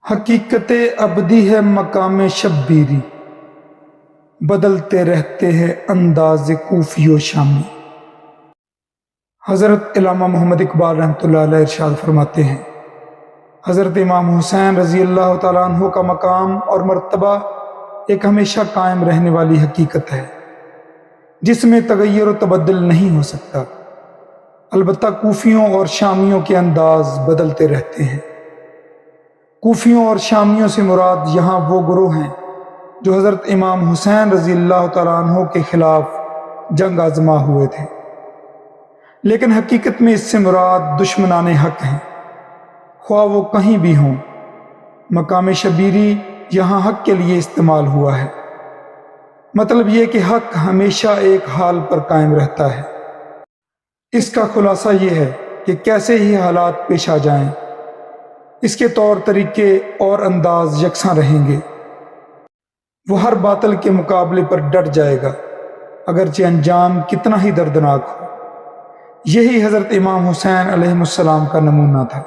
حقیقت ابدی ہے مقام شبیری، بدلتے رہتے ہیں انداز کوفی و شامی۔ حضرت علامہ محمد اقبال رحمۃ اللہ علیہ ارشاد فرماتے ہیں، حضرت امام حسین رضی اللہ تعالیٰ عنہ کا مقام اور مرتبہ ایک ہمیشہ قائم رہنے والی حقیقت ہے جس میں تغیر و تبدل نہیں ہو سکتا، البتہ کوفیوں اور شامیوں کے انداز بدلتے رہتے ہیں۔ کوفیوں اور شامیوں سے مراد یہاں وہ گروہ ہیں جو حضرت امام حسین رضی اللہ تعالیٰ عنہ کے خلاف جنگ آزما ہوئے تھے، لیکن حقیقت میں اس سے مراد دشمنان حق ہیں، خواہ وہ کہیں بھی ہوں۔ مقام شبیری یہاں حق کے لیے استعمال ہوا ہے، مطلب یہ کہ حق ہمیشہ ایک حال پر قائم رہتا ہے۔ اس کا خلاصہ یہ ہے کہ کیسے ہی حالات پیش آ جائیں، اس کے طور طریقے اور انداز یکساں رہیں گے، وہ ہر باطل کے مقابلے پر ڈٹ جائے گا، اگرچہ انجام کتنا ہی دردناک ہو۔ یہی حضرت امام حسین علیہ السلام کا نمونہ تھا۔